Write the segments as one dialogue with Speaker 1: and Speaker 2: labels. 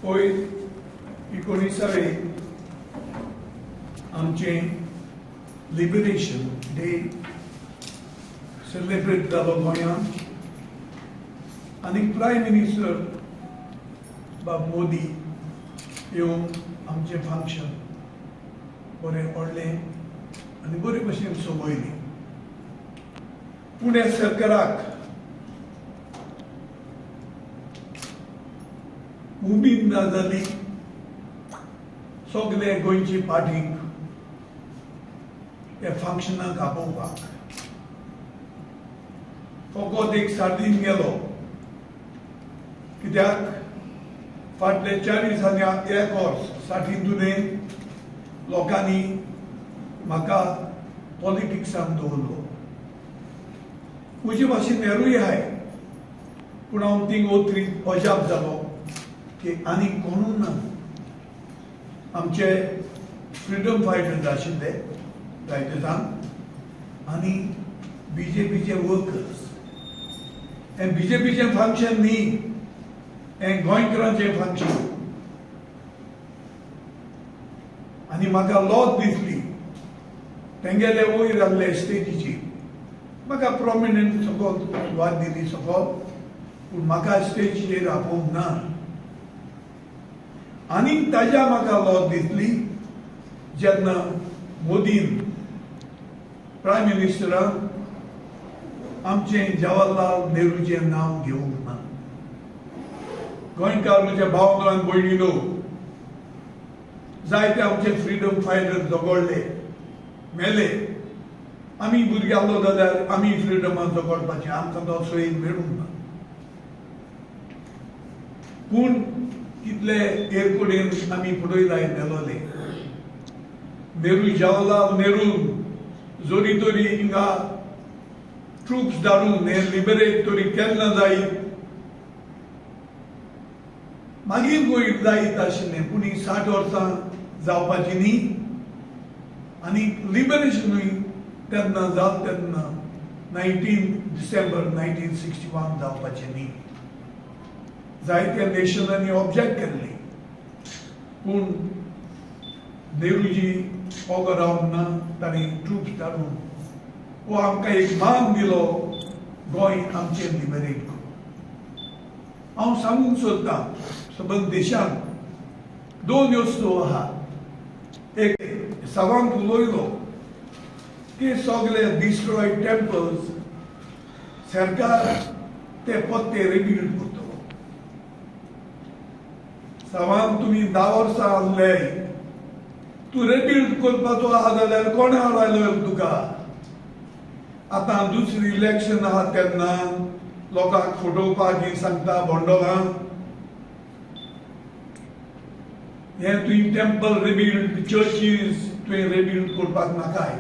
Speaker 1: होय 19वे आमचे liberation day celebrate जालो गोंयांत आनी प्रायम मिनिस्टर बाब मोदी येवन आमचे फंक्शन बरें व्हडलें आनी बरे भशेन सोबयलें. पुणे सरकाराक उमीद ना जाली सगळे गोंयचे पार्टीक ह्या फंक्शनाक आपोवपाक. फकत एक सारदीन गेलो कित्याक फाटले 40 आनी 1 वर्स साठींतुने लोकांनी म्हाका पॉलिटिक्सान दवरलो. म्हजे भाशेन हेरूय आहाय पूण हांव थिंग ओत्री अजाप जालो की आनी कोणूय ना. आमचे फ्रिडम फायटर्स आशिल्ले रायतसान आनी बीजेपीचे वर्कर्स. हे बीजेपीचे फंक्शन न्ही, हे गोंयकारांचे फंक्शन. आनी म्हाका लॉज दिसली तेंगेले वयर आहले स्टेजीचेर. म्हाका प्रॉमिनंट सकल सुवात दिली सकल पूण म्हाका स्टेजीचेर आपोवंक ना. आनी ताज्या म्हाका लॉज दिसली जेन्ना मोदीन प्रायम मिनिस्टरान आमचे जवाहरलाल नेहरूचें नांव घेवंक ना. गोंयकार म्हज्या भावंडां भयणीनो, जायते आमचे फ्रिडम फायटर झगडले मेले. आमी भुरगे आहलो जाल्यार आमी फ्रिडमान झगडपाचें, आमकां तो सोयीन मेळूंक ना. पूण कितले एरकोडेन आमी पळयलाय मेलोले. नेहरू जवाहरलाल नेहरू जोरी तोरी हिंगा ट्रुप्स धाडून हे लिबरेट तोरी केन्ना जायत. मागीर गोंय जायत आशिल्लें पूण ही 60 वर्सां जावपाची न्ही. आनी लिबरेशनूय तेन्ना जाता तेन्ना 19 डिसेंबर 1961 जावपाचें न्ही. जायत्या नेशनांनी ऑब्जेक्ट केल्ली पूण नेहरूजी ओगो रावंक ना. ताणें ट्रुप्स धाडून वो आमकां एक मान दिलो गोंय आमचें लिबरेट करून. हांव सांगूंक सोदतां सबंद देशांत 2 वस्तू आहा. एक सवांक उलोयलो की सगळे डिस्ट्रॉयड टेम्पल्स सरकार ते पत्ते रिबिल्ड करतलो. सवांक तुमी 10 वर्सां आहले, तूं रिबिल्ड करपाचो आहा जाल्यार कोणे हाडलो तुका. आतां दुसरी इलेक्शन आहा तेन्ना लोकांक फटोवपाक ही सांगता बोंडोलां हे तुवें टेम्पल रिबिल्ड, चर्चीज तुवें रिबिल्ड करपाक नाकाय.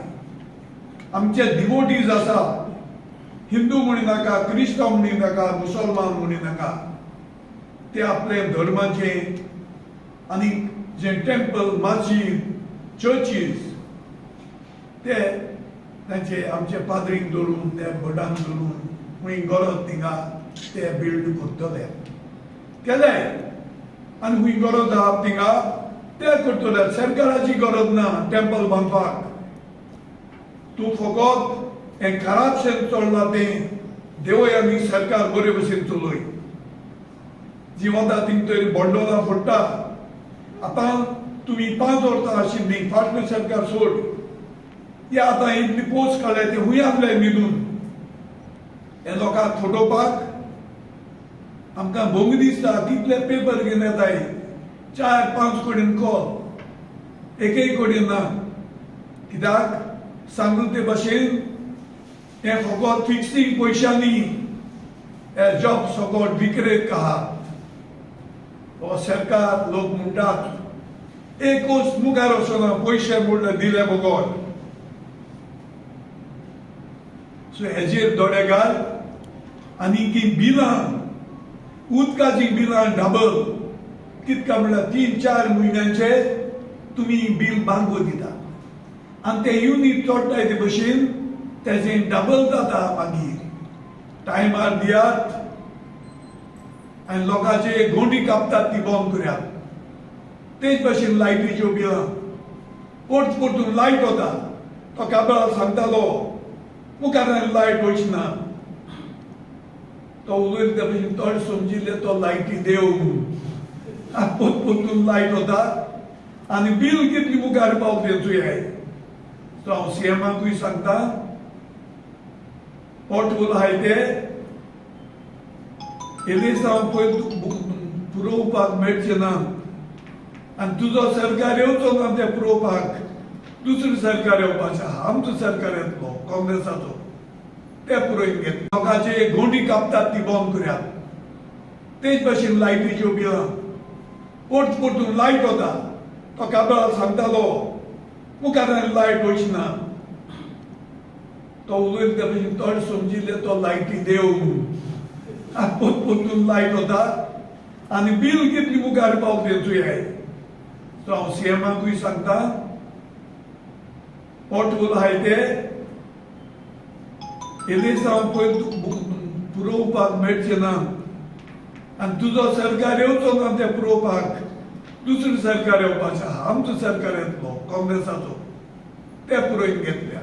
Speaker 1: आमचे डिवोटीज आसा, हिंदू म्हणू नाका, क्रिस्तांव म्हणू नाका, मुसलमान म्हणू नाका, ते आपले धर्माचे आनी जे टेम्पल, मस्जिद, चर्चीज ते तांचे आमचे पाद्रीक धरून ते भटांक धरून खंय गरज थिंगा ते बिल्ड करतले. केले आनी खंय गरज आहा थिंगा ते करतले. सरकाराची गरज ना टेम्पल बांदपाक. तूं फकत हें करप्शन चल्लां तें देंवय आनी सरकार बरे भशेन चलय. जी वता थिंग तरी बोंडोलां फोडटा. आतां तुमी 5 वर्सां आशिल्लीं फाटलें सरकार सोड, हे आतां इतली पोस्ट काडले ते खूंय आहले न्हिदून. हे लोकांक फटोवपाक आमकां भोंग दिसता. कितले पेपर घेवन येताय, 4-5 कडेन कॉल, एकय कडेन ना. कित्याक सांगून ते भाशेन हे फकत फिक्सींग पयशांनी हे जॉब सकट विक्रेत आहा. हो सरकार लोक म्हणटात एकूच मुखार वचना, पयशे म्हणले दिले बगोन. सो हेजेर दोळे घाल. आनी की बिलां, उदकाची बिलां डबल कितका म्हणल्यार 3-4 म्हयन्यांचे तुमी बील बांदून दिता आनी ते युनिट चोडटाय ते भशेन तेजें डबल जाता. मागीर टायमार दियात आणि लोकांचे गोंडी कापतात ती बंद करूया. तेच भाशेन लायटीच्यो बिलां परतून लायट वता तो काबराल सांगतालो मुखार लायट वचना. तो उलयता त्या भशेन थोडे समजिल्ले तो लायटी देव म्हणून परतून लायट वता आनी बील कितली मुखार पावता चुयाय. सो हांव सीएमाकूय सांगता पोर्टबल आहाय ते एलिसांव पयर पुरोवपाक मेळचें ना आनी तुजो सरकार येवचो ना ते पुरोवपाक दुसरें सरकार येवपाचें आहा. आमचो सरकार येतलो काँग्रेसाचो ते पुरोवन घेतले. लोकांचे गोंडी कापतात ती बंद करूया. तेच भाशेन लायटीच्यो बिलां परतून लायट वता तो काबराल सांगतालो मुखार लायट वचना. तो उलयता त्या भशेन थोडे समजिल्ले तो लायटी देव म्हणून परतून लायट वता आनी बील कितली मुखार पावता चुयाय. सो हांव सीएमाकूय सांगता पोर्टबल आहाय ते एलिसांव पयर पुरोवपाक मेळचें ना आनी तुजो सरकार येवचो ना ते पुरोवपाक दुसरें सरकार येवपाचें आहा. आमचो सरकार येतलो काँग्रेसाचो ते पुरोवन घेतल्या.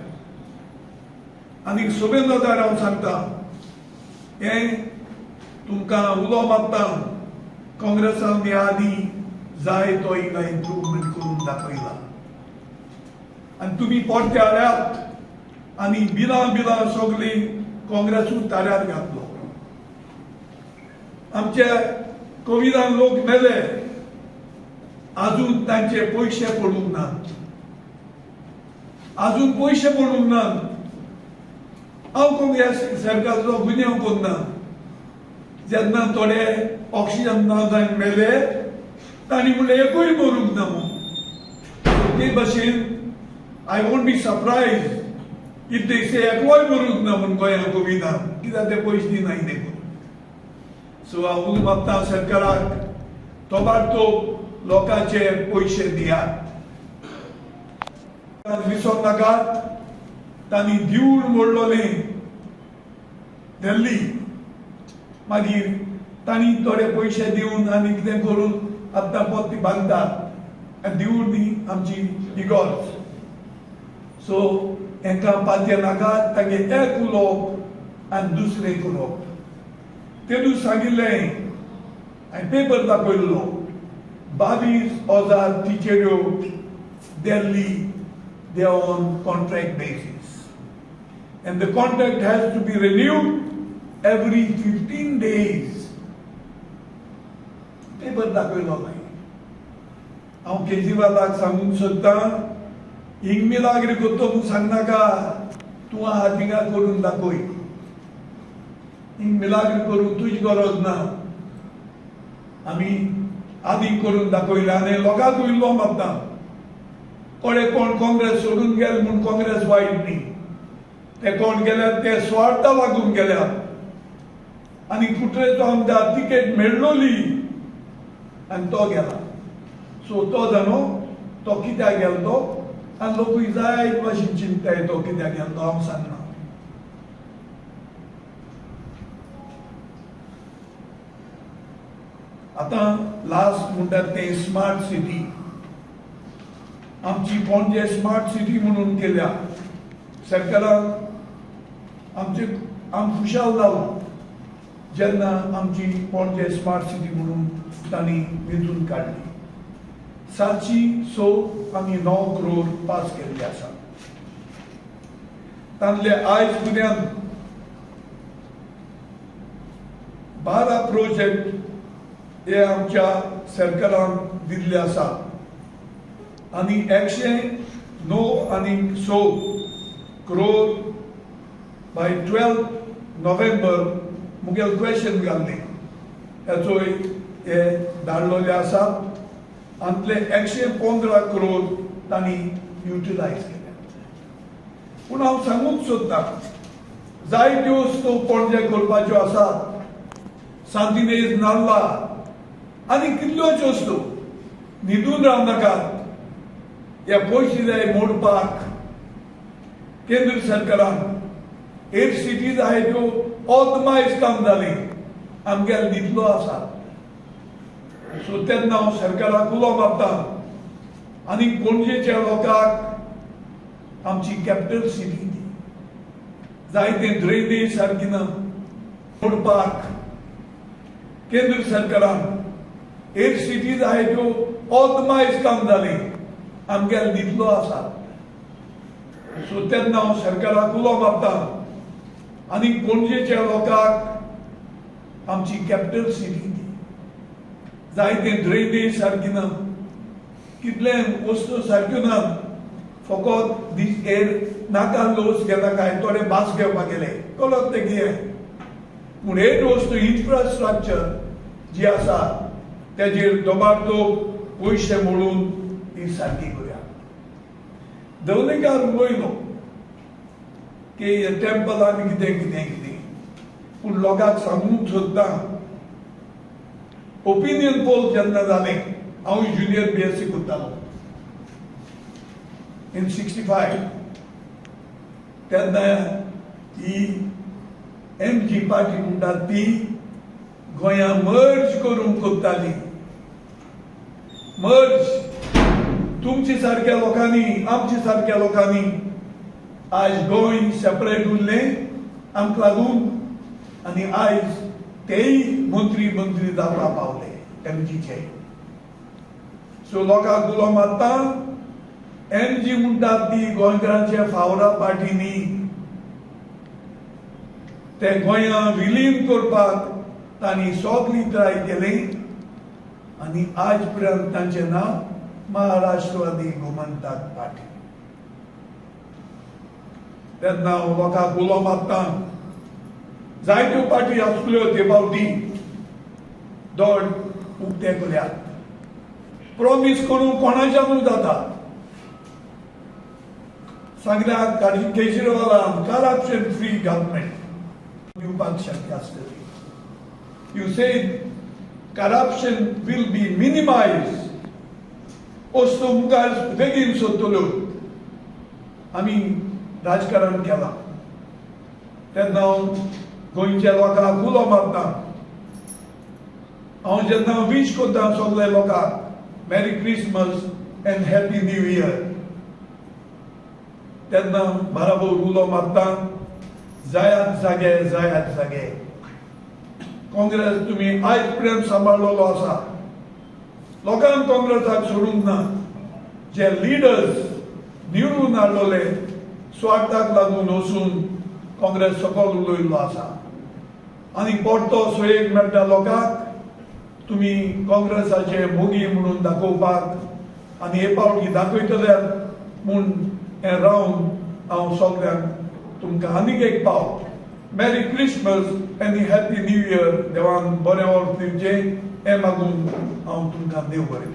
Speaker 1: आनी सुबेदार हांव सांगता हे तुमकां उलो मारता काँग्रेसान ह्या आदी जाय तो इम्प्रुवमेंट करून दाखयला आनी तुमी परते हाडयात आनी बिलां सगळीं काँग्रेसून ताऱ्यार घातलो. आमचे कोविडान लोक मेले अजून तांचे पयशे पडूंक नात. अजून पयशे पडूंक नात. हांव काँग्रेस सरकाराचो गुन्यांव करना. जेन्ना थोडे ऑक्सिजन ना जावन मेले तांणी म्हणलें एकूय मरूंक ना म्हणून. ते भाशेन I won't be surprised if they say एकूय मरूंक ना म्हणून गोंयांत कोविडान कित्याक ते पयशे दिनाय देखून. सो हांव उलो मागता सरकाराक तोबाडतोब लोकांचे पयशे दियात. विसरूंक नाकात तांणी दिवूळ मोडलोलें दिल्ली मागीर तांणी थोडे पयशे दिवन आनी कितें करून आतां परती बांदतात आनी दिवूळ न्ही आमची इगॉर्ज. सो हांकां पाद्य नाकात तांगे एक उलोवप आनी दुसरें करप. तेदूस सांगिल्लें हांवें पेपर दाखयल्लो 22,000 टिचऱ्यो दिल्ली they are on contract basis and the contract has to be renewed every 15 days. Paper दाखयलो हांव केजरीवालाक सांगूंक सोदतां हिंग मिलाग्री करतो म्हूण सांगनाका. तूं आहा थिंगा करून दाखय. हिंग मिलाग्री करून तुजी गरज ना. आमी आदी करून दाखयलें आनी लोकांक उल्लो मारता कोणे कोण काँग्रेस सोडून गेले म्हूण काँग्रेस वायट न्ही. ते कोण गेल्यात ते स्वार्था लागून गेल्यात आनी कुट्रेचो आमदार तिकेट मेळ्ळोली आनी तो गेला. सो तो जाणो तो कित्याक गेलो तो आनी लोकूय जाय भाशेन चिंतताय तो कित्याक गेलो तो हांव सांगना. आतां लास्ट म्हणटात ते स्मार्ट सिटी. आमची पणजे स्मार्ट सिटी म्हणून केल्या सरकारान. आम खुशाल जालो जेन्ना आमची पणजे स्मार्ट सिटी म्हणून तांणी वेंचून काडली. 709 आमी 9 करोड पास केल्ले आसा. तांतले आयज पर्यंत 12 प्रोजेक्ट हे आमच्या सरकारान दिल्ले आसा आनी 109 आनी 100 करोड बाय 12 नोव्हेंबर मुगेल क्वेश्चन घाल्ली ताचोय हे धाडलोले आसात. आंतले 115 करोड तांणी युटिलायज केले. पूण हांव सांगूंक सोदतां जायत्यो वस्तू पणजे करपाच्यो आसात. सांतिनेज नाल्ला आनी कितल्योच वस्तू न्हिदून रावनाकात. हे पयशे जाय मोडपाक केंद्र सरकारान 8 सिटीज आहाय त्यो ऑर्गनायज काम जाली आमगेर दितलो आसा. सो तेन्ना हांव सरकाराक उलो मारता आनी पणजेच्या लोकांक आमची कॅपिटल सिटी दी. जायते ड्रेनेज सारकी ना मोडपाक केंद्र सरकारान एट सिटीज आहाय त्यो ऑर्गनायज काम जाले आमगेर दितलो आसा. सो तेन्ना हांव सरकाराक उलो मारता आनी पणजेच्या लोकांक आमची कॅपिटल सिटी दी. जायते ड्रेनेज सारकी ना कितले वस्तू सारक्यो ना. फकत हेर नाका लोस घेता काय थोडे बास घेवपाक गेले कळत ते घे. पूण हेर वस्तू इन्फ्रास्ट्रक्चर जी आसा तेजेर दोबारतोब पयशे मोडून ती सारकी करूया. दवलेकार उलयलो की टेम्पलांनी कितें कितें कितें पूण लोकांक सांगूंक सोदता ओपिनियन पोल जेन्ना जाले हांव ज्युनियर BSc करतालो in 65 तेन्ना ही MG पार्टी म्हणटा ती गोंया मर्ज करून करताली. मर्ज तुमच्या सारक्या लोकांनी आमच्या सारक्या लोकांनी आज गोंय सेपरेट उरलें आमकां लागून आनी आयज तेय मंत्री जावपा पावले MGचे. सो लोकांक उलो मारता MG म्हणटात ती गोंयकारांच्या फावरा पार्टी न्ही. ते गोंया विलीन करपाक तांणी सगळी ट्राय केली आनी आज पर्यंत तांचें नांव महाराष्ट्रवादी गोमंतक पार्टी. तेन्ना हांव लोकांक उलो मारता जायत्यो पार्टी आसल्यो ते फावटी दोड उक्ते करुयात. प्रॉमिस करून कोणाच्यानूय जाता. सगळ्याक केजरीवालान करप्शन फ्री गव्हर्नमेंट दिवपाक शक्य आसतली. You said corruption will be minimise. वस्तू मुखार बेगीन सोदतल्यो. आमी राजकारण केलां तेन्ना हांव गोंयच्या लोकांक उलो मारता. हांव जेन्ना विश करता सगळ्या लोकांक मेरी Christmas end happy new year तेन्ना बराबर उलो मारता जायात जागे काँग्रेस तुमी आयज पर्यंत सांबाळलेलो आसा. लोकांक काँग्रेसाक सोडूंक ना. जे लिडर्स निवडून हाडलोले स्वार्थाक लागून वचून काँग्रेस सकयल उलयल्लो आसा आनी परतो सोयेक मेळटा लोकांक तुमी काँग्रेसाचे मोगी म्हणून दाखोवपाक आनी हे फावटी दाखयतले म्हूण हें रावन हांव सगळ्यांक तुमकां आनीक एक फावट मेरी क्रिसमस आनी हॅपी न्यू इयर देवान बरें वर्स दिवचें हें मागून हांव तुमकां देव बरें.